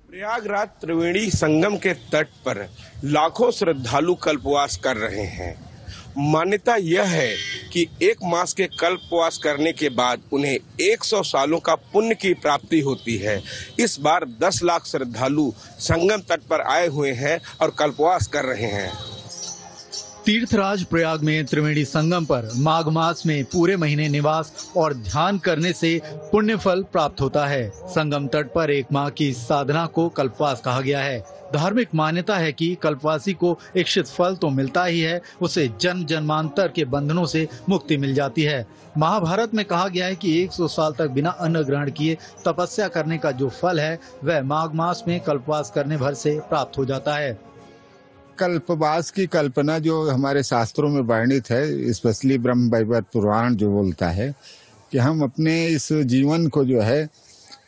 प्रयागराज त्रिवेणी संगम के तट पर लाखों श्रद्धालु कल्पवास कर रहे हैं। मान्यता यह है कि एक मास के कल्पवास करने के बाद उन्हें 100 सालों का पुण्य की प्राप्ति होती है। इस बार 10 लाख श्रद्धालु संगम तट पर आए हुए हैं और कल्पवास कर रहे हैं। तीर्थराज प्रयाग में त्रिवेणी संगम पर माघ मास में पूरे महीने निवास और ध्यान करने से पुण्य फल प्राप्त होता है। संगम तट पर एक माह की साधना को कल्पवास कहा गया है। धार्मिक मान्यता है कि कल्पवासी को इच्छित फल तो मिलता ही है, उसे जन्म जन्मांतर के बंधनों से मुक्ति मिल जाती है। महाभारत में कहा गया है कि 100 साल तक बिना अन्न ग्रहण किए तपस्या करने का जो फल है वह माघ मास में कल्पवास करने भर से प्राप्त हो जाता है। कल्पवास की कल्पना जो हमारे शास्त्रों में वर्णित है, स्पेशली ब्रह्म वैवर्त पुराण जो बोलता है कि हम अपने इस जीवन को जो है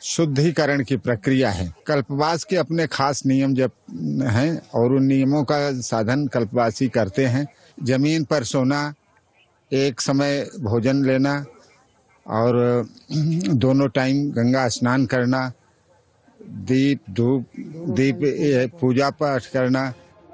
शुद्धिकरण की प्रक्रिया है। कल्पवास के अपने खास नियम जब हैं और उन नियमों का साधन कल्पवासी करते हैं। जमीन पर सोना, एक समय भोजन लेना और दोनों टाइम गंगा स्नान करना, दीप पूजा पाठ करना।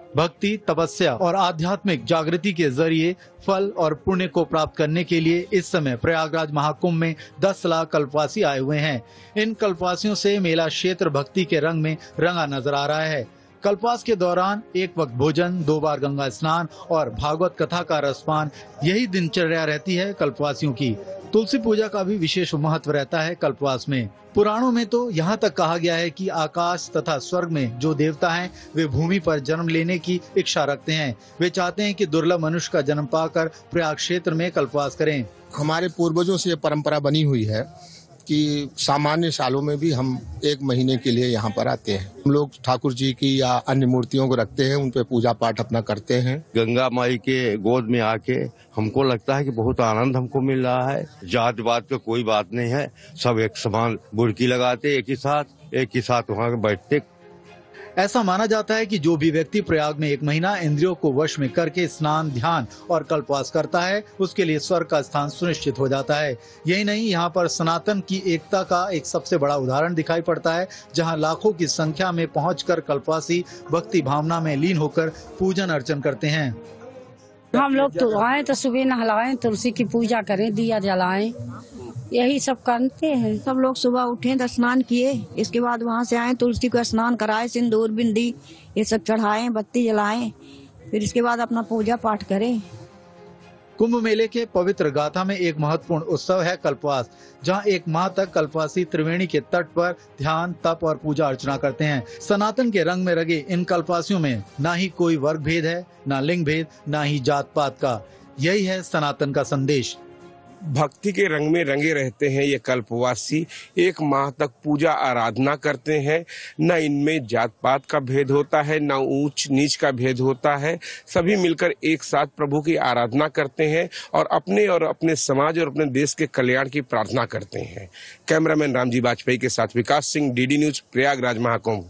भक्ति, तपस्या और आध्यात्मिक जागृति के जरिए फल और पुण्य को प्राप्त करने के लिए इस समय प्रयागराज महाकुंभ में 10 लाख कल्पवासी आए हुए हैं। इन कल्पवासियों से मेला क्षेत्र भक्ति के रंग में रंगा नजर आ रहा है। कल्पवास के दौरान एक वक्त भोजन, 2 बार गंगा स्नान और भागवत कथा का रसपान, यही दिनचर्या रहती है कल्पवासियों की। तुलसी पूजा का भी विशेष महत्व रहता है कल्पवास में। पुराणों में तो यहाँ तक कहा गया है कि आकाश तथा स्वर्ग में जो देवता हैं वे भूमि पर जन्म लेने की इच्छा रखते हैं। वे चाहते हैं कि दुर्लभ मनुष्य का जन्म पाकर प्रयाग क्षेत्र में कल्पवास करें। हमारे पूर्वजों से ये परंपरा बनी हुई है कि सामान्य सालों में भी हम 1 महीने के लिए यहाँ पर आते हैं। हम लोग ठाकुर जी की या अन्य मूर्तियों को रखते हैं, उन पे पूजा पाठ अपना करते हैं। गंगा माई के गोद में आके हमको लगता है कि बहुत आनंद हमको मिल रहा है। जात पात पे कोई बात नहीं है, सब एक समान बुड़की लगाते एक ही साथ वहाँ बैठते। ऐसा माना जाता है कि जो भी व्यक्ति प्रयाग में 1 महीना इंद्रियों को वश में करके स्नान, ध्यान और कल्पवास करता है उसके लिए स्वर्ग का स्थान सुनिश्चित हो जाता है। यही नहीं, यहाँ पर सनातन की एकता का एक सबसे बड़ा उदाहरण दिखाई पड़ता है, जहाँ लाखों की संख्या में पहुंचकर कल्पवासी भक्ति भावना में लीन होकर पूजन अर्चन करते हैं। हम लोग तो आए तो सुबह नहलाएं, तुलसी की पूजा करें, दिया जलाएं, यही सब करते हैं। सब लोग सुबह उठे तो स्नान किए, इसके बाद वहाँ से आए, तुलसी को स्नान कराए, सिंदूर बिंदी ये सब चढ़ाएं, बत्ती जलाएं, फिर इसके बाद अपना पूजा पाठ करें। कुंभ मेले के पवित्र गाथा में एक महत्वपूर्ण उत्सव है कल्पवास, जहां 1 माह तक कल्पवासी त्रिवेणी के तट पर ध्यान, तप और पूजा अर्चना करते हैं। सनातन के रंग में रंगे इन कल्पवासियों में ना ही कोई वर्ग भेद है, ना लिंग भेद, ना ही जात पात का। यही है सनातन का संदेश। भक्ति के रंग में रंगे रहते हैं ये कल्पवासी। 1 माह तक पूजा आराधना करते हैं। न इनमें जात पात का भेद होता है, न ऊंच नीच का भेद होता है। सभी मिलकर एक साथ प्रभु की आराधना करते हैं और अपने समाज और अपने देश के कल्याण की प्रार्थना करते हैं। कैमरामैन रामजी वाजपेयी के साथ विकास सिंह, DD न्यूज, प्रयागराज महाकुंभ।